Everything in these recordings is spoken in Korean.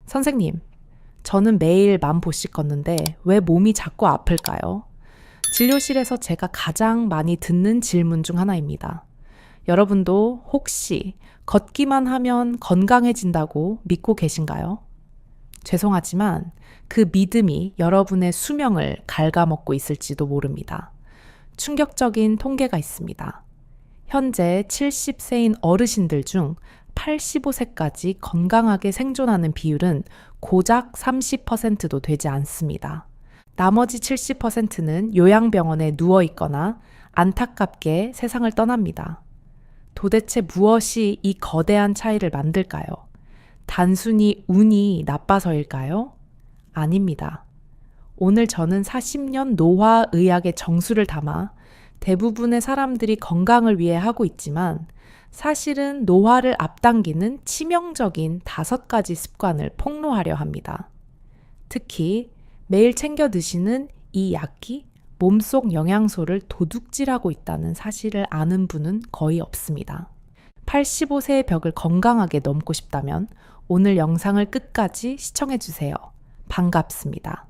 선생님, 저는 매일 만 보씩 걷는데 왜 몸이 자꾸 아플까요? 진료실에서 제가 가장 많이 듣는 질문 중 하나입니다. 여러분도 혹시 걷기만 하면 건강해진다고 믿고 계신가요? 죄송하지만 그 믿음이 여러분의 수명을 갉아먹고 있을지도 모릅니다. 충격적인 통계가 있습니다. 현재 70세인 어르신들 중 85세까지 건강하게 생존하는 비율은 고작 30%도 되지 않습니다. 나머지 70%는 요양병원에 누워 있거나 안타깝게 세상을 떠납니다. 도대체 무엇이 이 거대한 차이를 만들까요? 단순히 운이 나빠서일까요? 아닙니다. 오늘 저는 40년 노화의학의 정수를 담아 대부분의 사람들이 건강을 위해 하고 있지만 사실은 노화를 앞당기는 치명적인 5가지 습관을 폭로하려 합니다. 특히 매일 챙겨 드시는 이 약이 몸속 영양소를 도둑질하고 있다는 사실을 아는 분은 거의 없습니다. 85세의 벽을 건강하게 넘고 싶다면 오늘 영상을 끝까지 시청해주세요. 반갑습니다.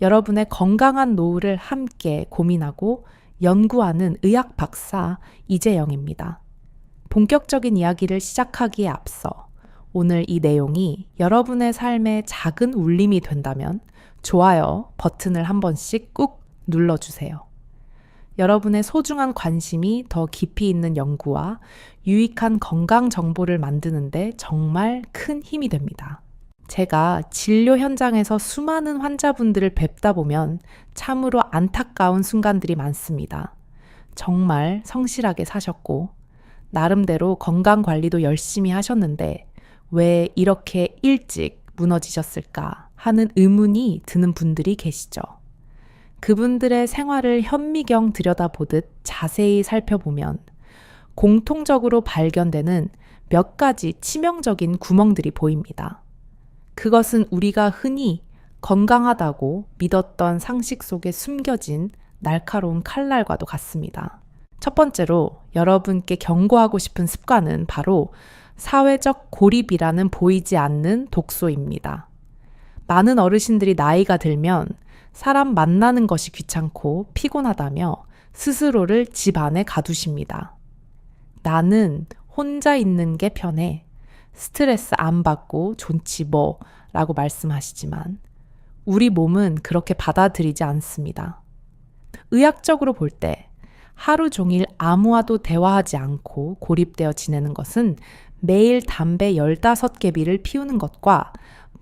여러분의 건강한 노후를 함께 고민하고 연구하는 의학 박사 이재영입니다. 본격적인 이야기를 시작하기에 앞서 오늘 이 내용이 여러분의 삶에 작은 울림이 된다면 좋아요 버튼을 한 번씩 꾹 눌러주세요. 여러분의 소중한 관심이 더 깊이 있는 연구와 유익한 건강 정보를 만드는데 정말 큰 힘이 됩니다. 제가 진료 현장에서 수많은 환자분들을 뵙다 보면 참으로 안타까운 순간들이 많습니다. 정말 성실하게 사셨고 나름대로 건강 관리도 열심히 하셨는데 왜 이렇게 일찍 무너지셨을까 하는 의문이 드는 분들이 계시죠. 그분들의 생활을 현미경 들여다보듯 자세히 살펴보면 공통적으로 발견되는 몇 가지 치명적인 구멍들이 보입니다. 그것은 우리가 흔히 건강하다고 믿었던 상식 속에 숨겨진 날카로운 칼날과도 같습니다. 첫 번째로 여러분께 경고하고 싶은 습관은 바로 사회적 고립이라는 보이지 않는 독소입니다. 많은 어르신들이 나이가 들면 사람 만나는 것이 귀찮고 피곤하다며 스스로를 집 안에 가두십니다. 나는 혼자 있는 게 편해. 스트레스 안 받고 좋지 뭐 라고 말씀하시지만 우리 몸은 그렇게 받아들이지 않습니다. 의학적으로 볼 때 하루 종일 아무와도 대화하지 않고 고립되어 지내는 것은 매일 담배 15개비를 피우는 것과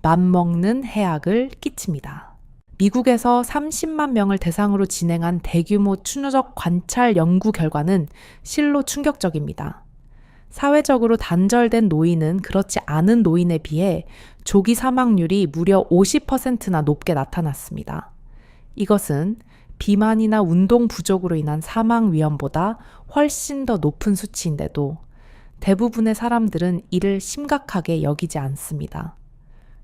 맞먹는 해악을 끼칩니다. 미국에서 30만 명을 대상으로 진행한 대규모 추적 관찰 연구 결과는 실로 충격적입니다. 사회적으로 단절된 노인은 그렇지 않은 노인에 비해 조기 사망률이 무려 50%나 높게 나타났습니다. 이것은 비만이나 운동 부족으로 인한 사망 위험보다 훨씬 더 높은 수치인데도 대부분의 사람들은 이를 심각하게 여기지 않습니다.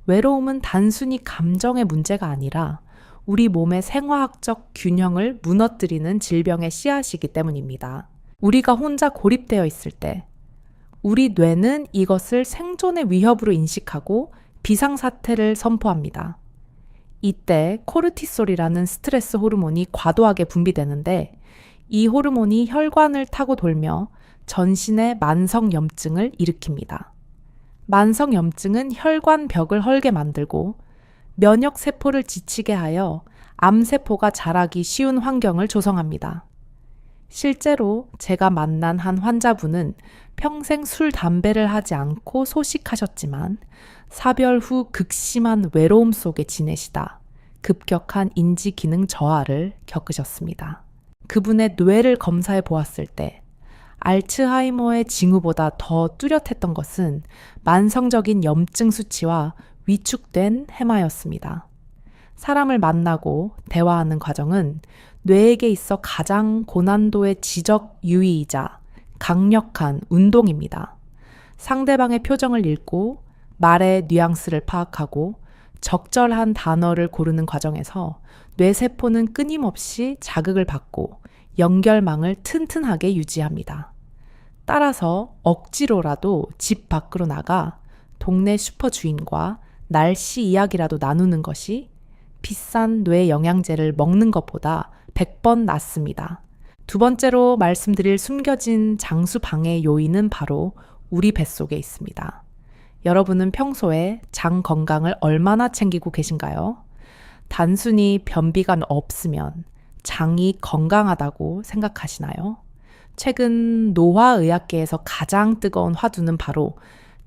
외로움은 단순히 감정의 문제가 아니라 우리 몸의 생화학적 균형을 무너뜨리는 질병의 씨앗이기 때문입니다. 우리가 혼자 고립되어 있을 때 우리 뇌는 이것을 생존의 위협으로 인식하고 비상사태를 선포합니다. 이때 코르티솔이라는 스트레스 호르몬이 과도하게 분비되는데 이 호르몬이 혈관을 타고 돌며 전신의 만성염증을 일으킵니다. 만성염증은 혈관벽을 헐게 만들고 면역세포를 지치게 하여 암세포가 자라기 쉬운 환경을 조성합니다. 실제로 제가 만난 한 환자분은 평생 술, 담배를 하지 않고 소식하셨지만 사별 후 극심한 외로움 속에 지내시다 급격한 인지기능 저하를 겪으셨습니다. 그분의 뇌를 검사해 보았을 때 알츠하이머의 징후보다 더 뚜렷했던 것은 만성적인 염증 수치와 위축된 해마였습니다. 사람을 만나고 대화하는 과정은 뇌에게 있어 가장 고난도의 지적 유의이자 강력한 운동입니다. 상대방의 표정을 읽고 말의 뉘앙스를 파악하고 적절한 단어를 고르는 과정에서 뇌세포는 끊임없이 자극을 받고 연결망을 튼튼하게 유지합니다. 따라서 억지로라도 집 밖으로 나가 동네 슈퍼 주인과 날씨 이야기라도 나누는 것이 비싼 뇌 영양제를 먹는 것보다 100번 낫습니다. 두 번째로 말씀드릴 숨겨진 장수 방해 요인은 바로 우리 뱃속에 있습니다. 여러분은 평소에 장 건강을 얼마나 챙기고 계신가요? 단순히 변비가 없으면 장이 건강하다고 생각하시나요? 최근 노화의학계에서 가장 뜨거운 화두는 바로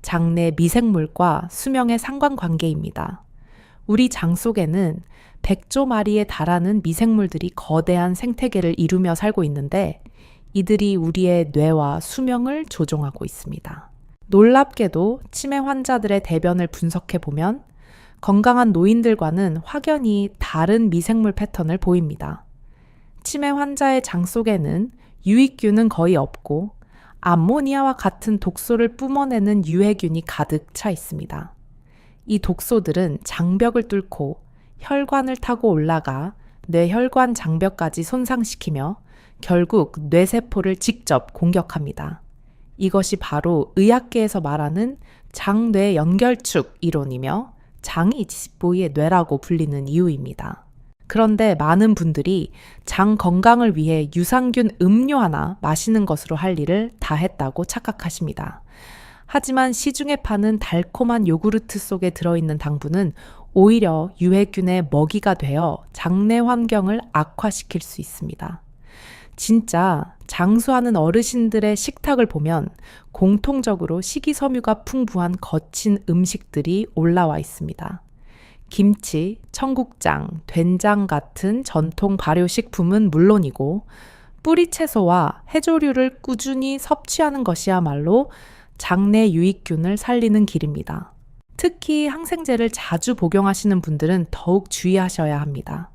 장내 미생물과 수명의 상관관계입니다. 우리 장 속에는 100조 마리에 달하는 미생물들이 거대한 생태계를 이루며 살고 있는데 이들이 우리의 뇌와 수명을 조종하고 있습니다. 놀랍게도 치매 환자들의 대변을 분석해보면 건강한 노인들과는 확연히 다른 미생물 패턴을 보입니다. 치매 환자의 장 속에는 유익균은 거의 없고 암모니아와 같은 독소를 뿜어내는 유해균이 가득 차 있습니다. 이 독소들은 장벽을 뚫고 혈관을 타고 올라가 뇌혈관 장벽까지 손상시키며 결국 뇌세포를 직접 공격합니다. 이것이 바로 의학계에서 말하는 장뇌 연결축 이론이며 장이 20부위의 뇌라고 불리는 이유입니다. 그런데 많은 분들이 장 건강을 위해 유산균 음료 하나 마시는 것으로 할 일을 다 했다고 착각하십니다. 하지만 시중에 파는 달콤한 요구르트 속에 들어있는 당분은 오히려 유해균의 먹이가 되어 장내 환경을 악화시킬 수 있습니다. 진짜 장수하는 어르신들의 식탁을 보면 공통적으로 식이섬유가 풍부한 거친 음식들이 올라와 있습니다. 김치, 청국장, 된장 같은 전통 발효식품은 물론이고 뿌리채소와 해조류를 꾸준히 섭취하는 것이야말로 장내 유익균을 살리는 길입니다. 특히 항생제를 자주 복용하시는 분들은 더욱 주의하셔야 합니다.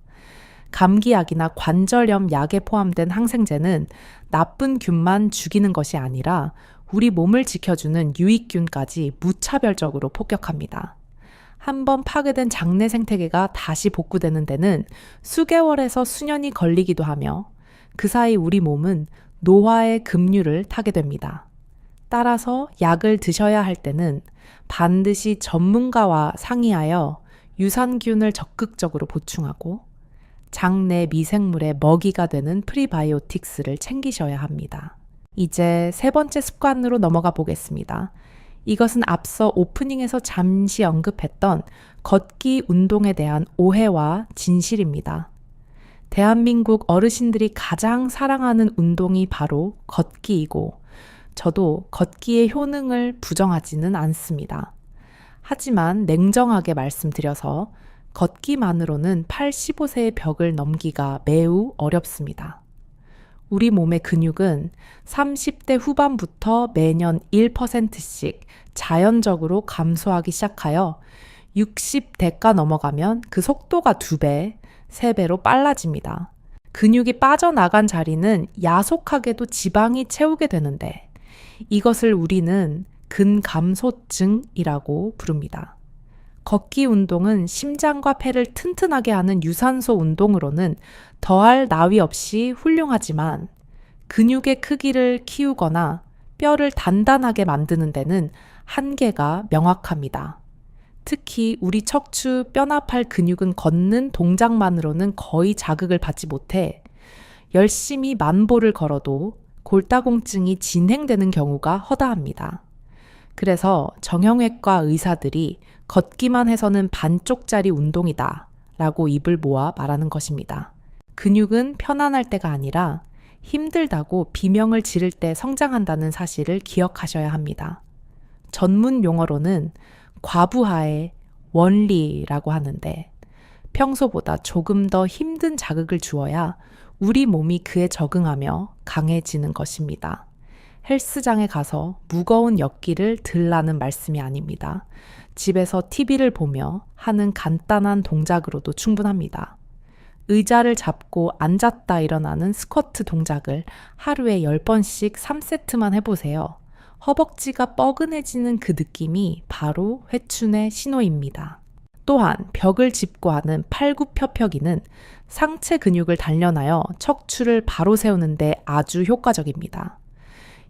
감기약이나 관절염 약에 포함된 항생제는 나쁜 균만 죽이는 것이 아니라 우리 몸을 지켜주는 유익균까지 무차별적으로 폭격합니다. 한번 파괴된 장내 생태계가 다시 복구되는 데는 수개월에서 수년이 걸리기도 하며 그 사이 우리 몸은 노화의 급류를 타게 됩니다. 따라서 약을 드셔야 할 때는 반드시 전문가와 상의하여 유산균을 적극적으로 보충하고 장내 미생물의 먹이가 되는 프리바이오틱스를 챙기셔야 합니다. 이제 세 번째 습관으로 넘어가 보겠습니다. 이것은 앞서 오프닝에서 잠시 언급했던 걷기 운동에 대한 오해와 진실입니다. 대한민국 어르신들이 가장 사랑하는 운동이 바로 걷기이고 저도 걷기의 효능을 부정하지는 않습니다. 하지만 냉정하게 말씀드려서 걷기만으로는 85세의 벽을 넘기가 매우 어렵습니다. 우리 몸의 근육은 30대 후반부터 매년 1%씩 자연적으로 감소하기 시작하여 60대가 넘어가면 그 속도가 2배, 3배로 빨라집니다. 근육이 빠져나간 자리는 야속하게도 지방이 채우게 되는데 이것을 우리는 근감소증이라고 부릅니다. 걷기 운동은 심장과 폐를 튼튼하게 하는 유산소 운동으로는 더할 나위 없이 훌륭하지만 근육의 크기를 키우거나 뼈를 단단하게 만드는 데는 한계가 명확합니다. 특히 우리 척추 뼈나팔 근육은 걷는 동작만으로는 거의 자극을 받지 못해 열심히 만보를 걸어도 골다공증이 진행되는 경우가 허다합니다. 그래서 정형외과 의사들이 걷기만 해서는 반쪽짜리 운동이다 라고 입을 모아 말하는 것입니다. 근육은 편안할 때가 아니라 힘들다고 비명을 지를 때 성장한다는 사실을 기억하셔야 합니다. 전문 용어로는 과부하의 원리라고 하는데 평소보다 조금 더 힘든 자극을 주어야 우리 몸이 그에 적응하며 강해지는 것입니다. 헬스장에 가서 무거운 역기를 들라는 말씀이 아닙니다. 집에서 TV를 보며 하는 간단한 동작으로도 충분합니다. 의자를 잡고 앉았다 일어나는 스쿼트 동작을 하루에 10번씩 3세트만 해보세요. 허벅지가 뻐근해지는 그 느낌이 바로 회춘의 신호입니다. 또한 벽을 짚고 하는 팔굽혀펴기는 상체 근육을 단련하여 척추를 바로 세우는데 아주 효과적입니다.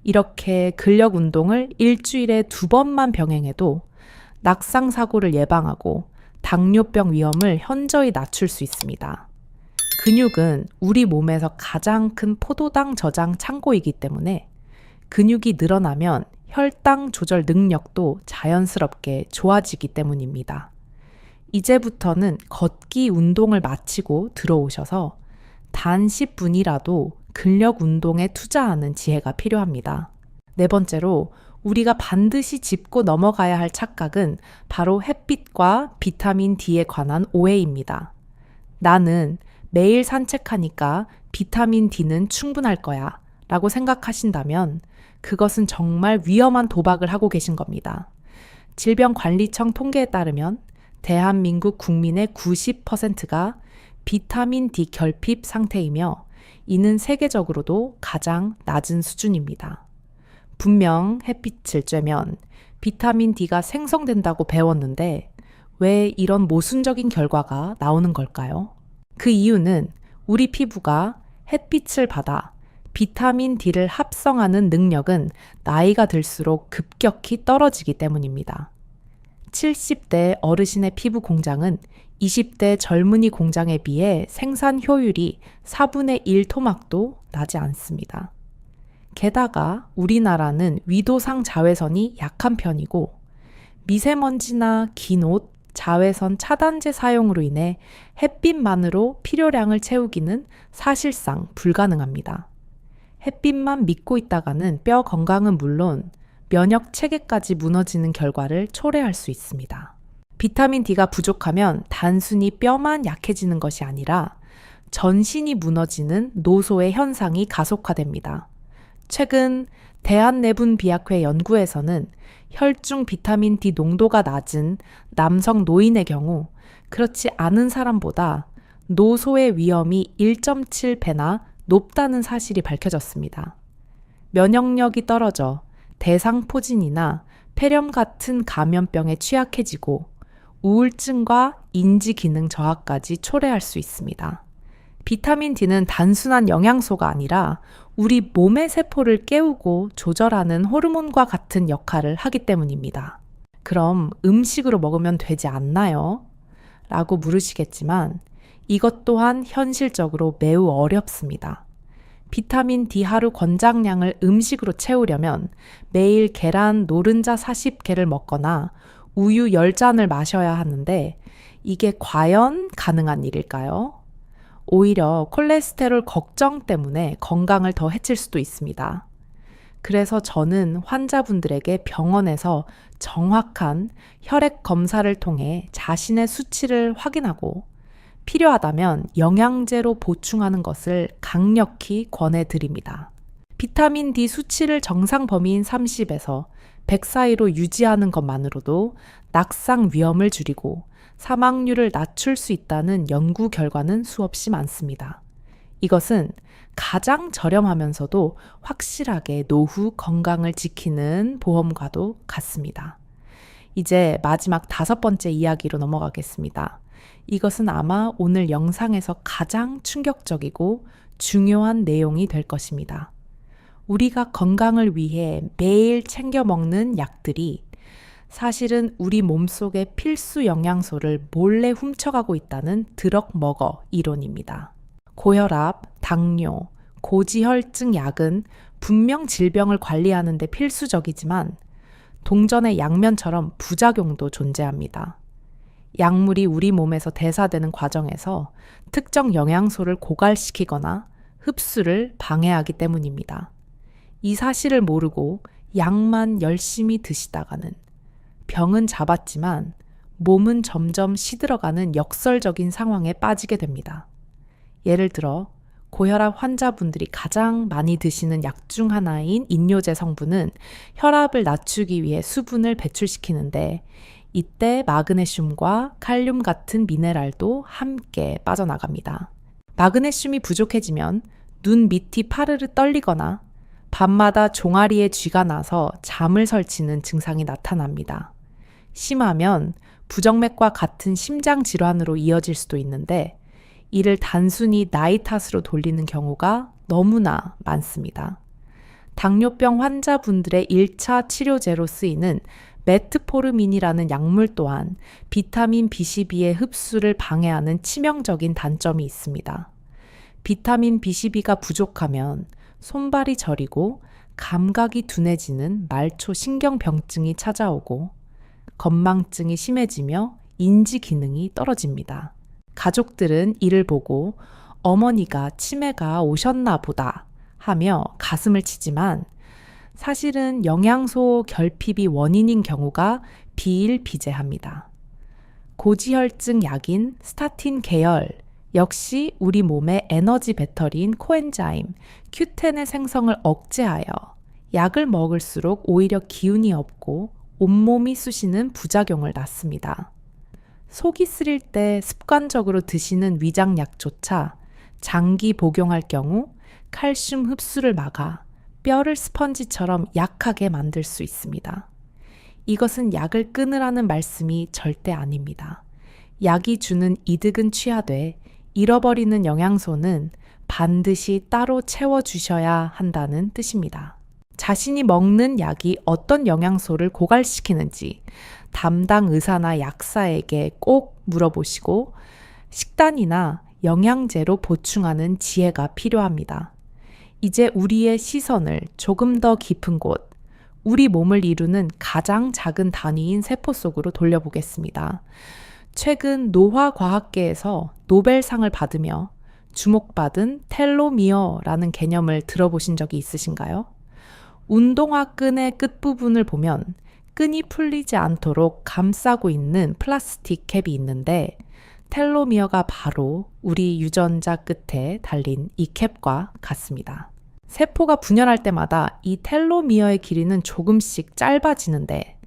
이렇게 근력 운동을 일주일에 2번만 병행해도 낙상 사고를 예방하고 당뇨병 위험을 현저히 낮출 수 있습니다. 근육은 우리 몸에서 가장 큰 포도당 저장 창고이기 때문에 근육이 늘어나면 혈당 조절 능력도 자연스럽게 좋아지기 때문입니다. 이제부터는 걷기 운동을 마치고 들어오셔서 단 10분이라도 근력 운동에 투자하는 지혜가 필요합니다. 네 번째로 우리가 반드시 짚고 넘어가야 할 착각은 바로 햇빛과 비타민 D에 관한 오해입니다. 나는 매일 산책하니까 비타민 D는 충분할 거야 라고 생각하신다면 그것은 정말 위험한 도박을 하고 계신 겁니다. 질병관리청 통계에 따르면 대한민국 국민의 90%가 비타민 D 결핍 상태이며 이는 세계적으로도 가장 낮은 수준입니다. 분명 햇빛을 쬐면 비타민 D가 생성된다고 배웠는데 왜 이런 모순적인 결과가 나오는 걸까요? 그 이유는 우리 피부가 햇빛을 받아 비타민 D를 합성하는 능력은 나이가 들수록 급격히 떨어지기 때문입니다. 70대 어르신의 피부 공장은 20대 젊은이 공장에 비해 생산 효율이 4분의 1 토막도 나지 않습니다. 게다가 우리나라는 위도상 자외선이 약한 편이고 미세먼지나 긴 옷, 자외선 차단제 사용으로 인해 햇빛만으로 필요량을 채우기는 사실상 불가능합니다. 햇빛만 믿고 있다가는 뼈 건강은 물론 면역 체계까지 무너지는 결과를 초래할 수 있습니다. 비타민 D가 부족하면 단순히 뼈만 약해지는 것이 아니라 전신이 무너지는 노소의 현상이 가속화됩니다. 최근 대한내분비학회 연구에서는 혈중 비타민 D 농도가 낮은 남성 노인의 경우 그렇지 않은 사람보다 노소의 위험이 1.7배나 높다는 사실이 밝혀졌습니다. 면역력이 떨어져 대상포진이나 폐렴 같은 감염병에 취약해지고 우울증과 인지 기능 저하까지 초래할 수 있습니다. 비타민 D는 단순한 영양소가 아니라 우리 몸의 세포를 깨우고 조절하는 호르몬과 같은 역할을 하기 때문입니다. 그럼 음식으로 먹으면 되지 않나요? 라고 물으시겠지만 이것 또한 현실적으로 매우 어렵습니다. 비타민 D 하루 권장량을 음식으로 채우려면 매일 계란 노른자 40개를 먹거나 우유 10잔을 마셔야 하는데 이게 과연 가능한 일일까요? 오히려 콜레스테롤 걱정 때문에 건강을 더 해칠 수도 있습니다. 그래서 저는 환자분들에게 병원에서 정확한 혈액 검사를 통해 자신의 수치를 확인하고 필요하다면 영양제로 보충하는 것을 강력히 권해드립니다. 비타민 D 수치를 정상 범위인 30에서 100 사이로 유지하는 것만으로도 낙상 위험을 줄이고 사망률을 낮출 수 있다는 연구 결과는 수없이 많습니다. 이것은 가장 저렴하면서도 확실하게 노후 건강을 지키는 보험과도 같습니다. 이제 마지막 5번째 이야기로 넘어가겠습니다. 이것은 아마 오늘 영상에서 가장 충격적이고 중요한 내용이 될 것입니다. 우리가 건강을 위해 매일 챙겨 먹는 약들이 사실은 우리 몸속의 필수 영양소를 몰래 훔쳐가고 있다는 드럭머거 이론입니다. 고혈압, 당뇨, 고지혈증 약은 분명 질병을 관리하는 데 필수적이지만 동전의 양면처럼 부작용도 존재합니다. 약물이 우리 몸에서 대사되는 과정에서 특정 영양소를 고갈시키거나 흡수를 방해하기 때문입니다. 이 사실을 모르고 약만 열심히 드시다가는 병은 잡았지만 몸은 점점 시들어가는 역설적인 상황에 빠지게 됩니다. 예를 들어 고혈압 환자분들이 가장 많이 드시는 약 중 하나인 인뇨제 성분은 혈압을 낮추기 위해 수분을 배출시키는데 이때 마그네슘과 칼륨 같은 미네랄도 함께 빠져나갑니다. 마그네슘이 부족해지면 눈 밑이 파르르 떨리거나 밤마다 종아리에 쥐가 나서 잠을 설치는 증상이 나타납니다. 심하면 부정맥과 같은 심장 질환으로 이어질 수도 있는데 이를 단순히 나이 탓으로 돌리는 경우가 너무나 많습니다. 당뇨병 환자분들의 1차 치료제로 쓰이는 메트포르민이라는 약물 또한 비타민 B12의 흡수를 방해하는 치명적인 단점이 있습니다. 비타민 B12가 부족하면 손발이 저리고 감각이 둔해지는 말초 신경병증이 찾아오고 건망증이 심해지며 인지 기능이 떨어집니다. 가족들은 이를 보고 어머니가 치매가 오셨나 보다 하며 가슴을 치지만 사실은 영양소 결핍이 원인인 경우가 비일비재합니다. 고지혈증 약인 스타틴 계열 역시 우리 몸의 에너지 배터리인 코엔자임 Q10의 생성을 억제하여 약을 먹을수록 오히려 기운이 없고 온몸이 쑤시는 부작용을 낳습니다. 속이 쓰릴 때 습관적으로 드시는 위장약조차 장기 복용할 경우 칼슘 흡수를 막아 뼈를 스펀지처럼 약하게 만들 수 있습니다. 이것은 약을 끊으라는 말씀이 절대 아닙니다. 약이 주는 이득은 취하되 잃어버리는 영양소는 반드시 따로 채워주셔야 한다는 뜻입니다. 자신이 먹는 약이 어떤 영양소를 고갈시키는지 담당 의사나 약사에게 꼭 물어보시고 식단이나 영양제로 보충하는 지혜가 필요합니다. 이제 우리의 시선을 조금 더 깊은 곳, 우리 몸을 이루는 가장 작은 단위인 세포 속으로 돌려보겠습니다. 최근 노화과학계에서 노벨상을 받으며 주목받은 텔로미어라는 개념을 들어보신 적이 있으신가요? 운동화 끈의 끝부분을 보면 끈이 풀리지 않도록 감싸고 있는 플라스틱 캡이 있는데 텔로미어가 바로 우리 유전자 끝에 달린 이 캡과 같습니다. 세포가 분열할 때마다 이 텔로미어의 길이는 조금씩 짧아지는데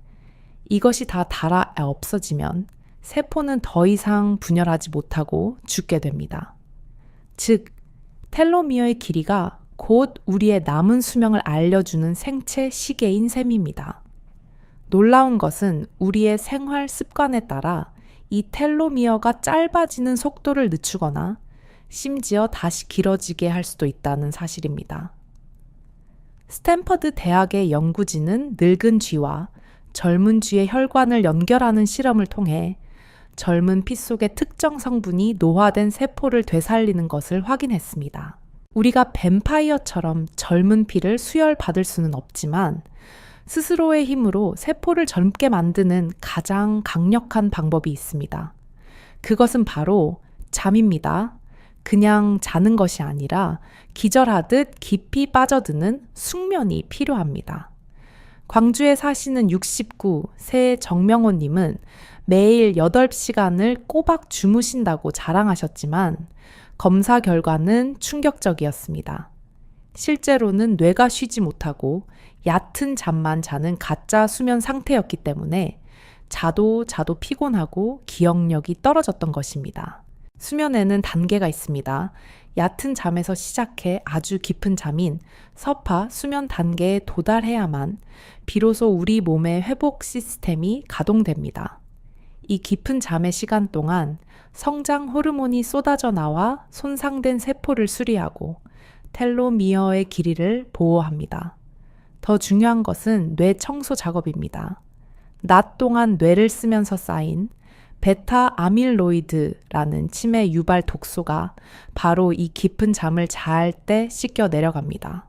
이것이 다 닳아 없어지면 세포는 더 이상 분열하지 못하고 죽게 됩니다. 즉, 텔로미어의 길이가 곧 우리의 남은 수명을 알려주는 생체 시계인 셈입니다. 놀라운 것은 우리의 생활 습관에 따라 이 텔로미어가 짧아지는 속도를 늦추거나 심지어 다시 길어지게 할 수도 있다는 사실입니다. 스탠퍼드 대학의 연구진은 늙은 쥐와 젊은 쥐의 혈관을 연결하는 실험을 통해 젊은 피 속의 특정 성분이 노화된 세포를 되살리는 것을 확인했습니다. 우리가 뱀파이어처럼 젊은 피를 수혈받을 수는 없지만 스스로의 힘으로 세포를 젊게 만드는 가장 강력한 방법이 있습니다. 그것은 바로 잠입니다. 그냥 자는 것이 아니라 기절하듯 깊이 빠져드는 숙면이 필요합니다. 광주에 사시는 69세 정명호님은 매일 8시간을 꼬박 주무신다고 자랑하셨지만 검사 결과는 충격적이었습니다. 실제로는 뇌가 쉬지 못하고 얕은 잠만 자는 가짜 수면 상태였기 때문에 자도 피곤하고 기억력이 떨어졌던 것입니다. 수면에는 단계가 있습니다. 얕은 잠에서 시작해 아주 깊은 잠인 서파 수면 단계에 도달해야만 비로소 우리 몸의 회복 시스템이 가동됩니다. 이 깊은 잠의 시간 동안 성장 호르몬이 쏟아져 나와 손상된 세포를 수리하고 텔로미어의 길이를 보호합니다. 더 중요한 것은 뇌 청소 작업입니다. 낮 동안 뇌를 쓰면서 쌓인 베타 아밀로이드라는 치매 유발 독소가 바로 이 깊은 잠을 잘 때 씻겨 내려갑니다.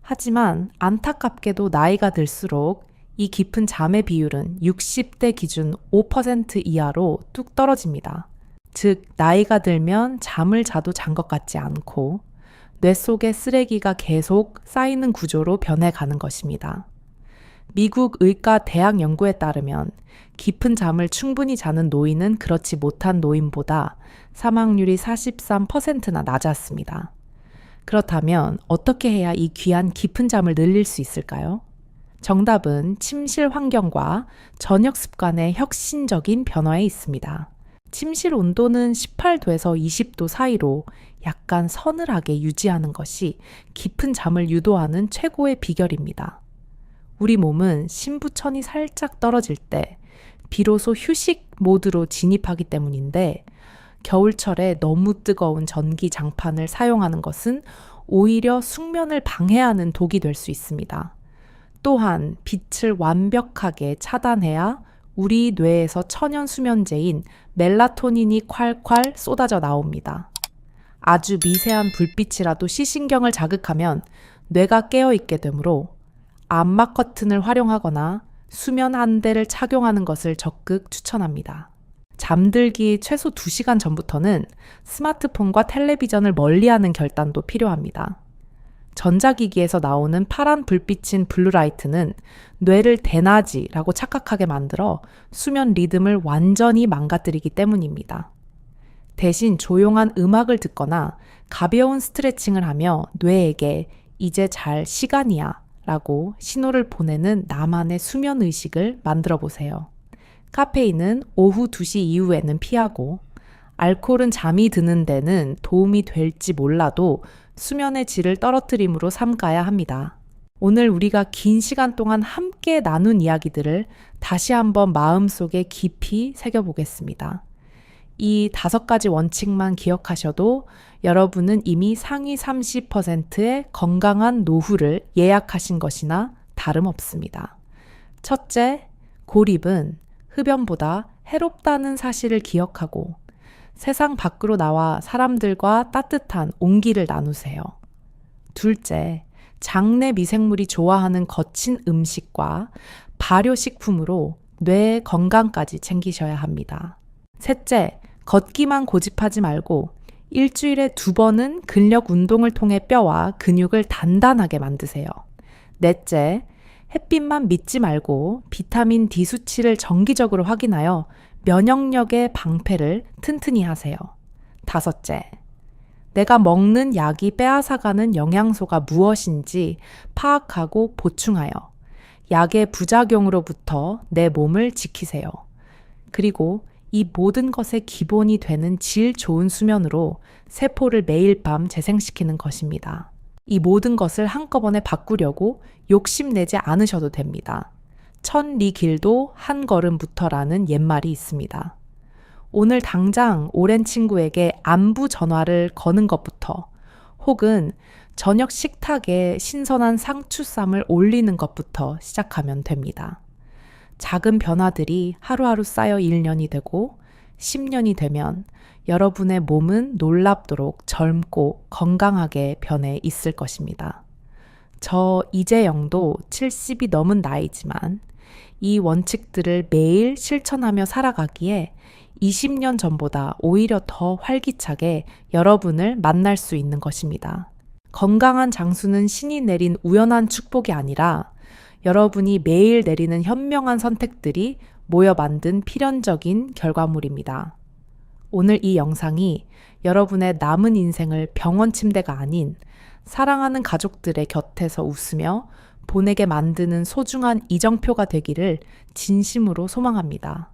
하지만 안타깝게도 나이가 들수록 이 깊은 잠의 비율은 60대 기준 5% 이하로 뚝 떨어집니다. 즉, 나이가 들면 잠을 자도 잔 것 같지 않고 뇌 속의 쓰레기가 계속 쌓이는 구조로 변해가는 것입니다. 미국 의과 대학 연구에 따르면 깊은 잠을 충분히 자는 노인은 그렇지 못한 노인보다 사망률이 43%나 낮았습니다. 그렇다면 어떻게 해야 이 귀한 깊은 잠을 늘릴 수 있을까요? 정답은 침실 환경과 저녁 습관의 혁신적인 변화에 있습니다. 침실 온도는 18도에서 20도 사이로 약간 서늘하게 유지하는 것이 깊은 잠을 유도하는 최고의 비결입니다. 우리 몸은 신부천이 살짝 떨어질 때 비로소 휴식 모드로 진입하기 때문인데 겨울철에 너무 뜨거운 전기 장판을 사용하는 것은 오히려 숙면을 방해하는 독이 될 수 있습니다. 또한 빛을 완벽하게 차단해야 우리 뇌에서 천연 수면제인 멜라토닌이 콸콸 쏟아져 나옵니다. 아주 미세한 불빛이라도 시신경을 자극하면 뇌가 깨어있게 되므로 암막 커튼을 활용하거나 수면 안대를 착용하는 것을 적극 추천합니다. 잠들기 최소 2시간 전부터는 스마트폰과 텔레비전을 멀리하는 결단도 필요합니다. 전자기기에서 나오는 파란 불빛인 블루라이트는 뇌를 대낮이라고 착각하게 만들어 수면 리듬을 완전히 망가뜨리기 때문입니다. 대신 조용한 음악을 듣거나 가벼운 스트레칭을 하며 뇌에게 이제 잘 시간이야 라고 신호를 보내는 나만의 수면 의식을 만들어 보세요. 카페인은 오후 2시 이후에는 피하고 알코올은 잠이 드는 데는 도움이 될지 몰라도 수면의 질을 떨어뜨림으로 삼가야 합니다. 오늘 우리가 긴 시간 동안 함께 나눈 이야기들을 다시 한번 마음속에 깊이 새겨보겠습니다. 이 5가지 원칙만 기억하셔도 여러분은 이미 상위 30%의 건강한 노후를 예약하신 것이나 다름없습니다. 첫째, 고립은 흡연보다 해롭다는 사실을 기억하고 세상 밖으로 나와 사람들과 따뜻한 온기를 나누세요. 둘째, 장내 미생물이 좋아하는 거친 음식과 발효식품으로 뇌 건강까지 챙기셔야 합니다. 셋째, 걷기만 고집하지 말고 일주일에 2번은 근력 운동을 통해 뼈와 근육을 단단하게 만드세요. 넷째, 햇빛만 믿지 말고 비타민 D 수치를 정기적으로 확인하여 면역력의 방패를 튼튼히 하세요. 다섯째, 내가 먹는 약이 빼앗아가는 영양소가 무엇인지 파악하고 보충하여 약의 부작용으로부터 내 몸을 지키세요. 그리고 이 모든 것의 기본이 되는 질 좋은 수면으로 세포를 매일 밤 재생시키는 것입니다. 이 모든 것을 한꺼번에 바꾸려고 욕심내지 않으셔도 됩니다. 천리 길도 한 걸음부터라는 옛말이 있습니다. 오늘 당장 오랜 친구에게 안부 전화를 거는 것부터 혹은 저녁 식탁에 신선한 상추쌈을 올리는 것부터 시작하면 됩니다. 작은 변화들이 하루하루 쌓여 1년이 되고 10년이 되면 여러분의 몸은 놀랍도록 젊고 건강하게 변해 있을 것입니다. 저 이재영도 70이 넘은 나이지만 이 원칙들을 매일 실천하며 살아가기에 20년 전보다 오히려 더 활기차게 여러분을 만날 수 있는 것입니다. 건강한 장수는 신이 내린 우연한 축복이 아니라 여러분이 매일 내리는 현명한 선택들이 모여 만든 필연적인 결과물입니다. 오늘 이 영상이 여러분의 남은 인생을 병원 침대가 아닌 사랑하는 가족들의 곁에서 웃으며 보내게 만드는 소중한 이정표가 되기를 진심으로 소망합니다.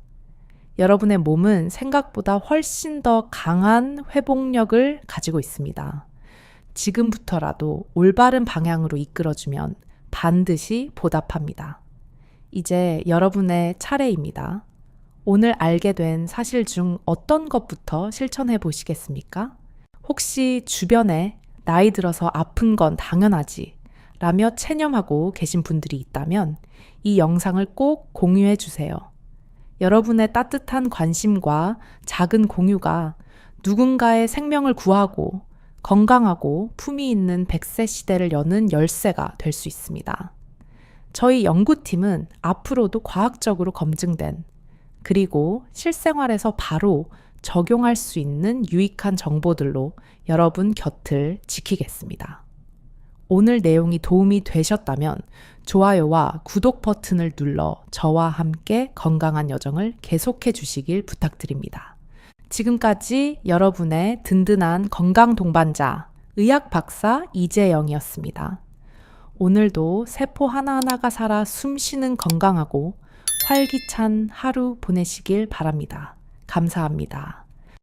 여러분의 몸은 생각보다 훨씬 더 강한 회복력을 가지고 있습니다. 지금부터라도 올바른 방향으로 이끌어주면 반드시 보답합니다. 이제 여러분의 차례입니다. 오늘 알게 된 사실 중 어떤 것부터 실천해 보시겠습니까? 혹시 주변에 나이 들어서 아픈 건 당연하지 라며 체념하고 계신 분들이 있다면 이 영상을 꼭 공유해 주세요. 여러분의 따뜻한 관심과 작은 공유가 누군가의 생명을 구하고 건강하고 품위 있는 100세 시대를 여는 열쇠가 될 수 있습니다. 저희 연구팀은 앞으로도 과학적으로 검증된 그리고 실생활에서 바로 적용할 수 있는 유익한 정보들로 여러분 곁을 지키겠습니다. 오늘 내용이 도움이 되셨다면 좋아요와 구독 버튼을 눌러 저와 함께 건강한 여정을 계속해 주시길 부탁드립니다. 지금까지 여러분의 든든한 건강 동반자, 의학 박사 이재영이었습니다. 오늘도 세포 하나하나가 살아 숨쉬는 건강하고 활기찬 하루 보내시길 바랍니다. 감사합니다.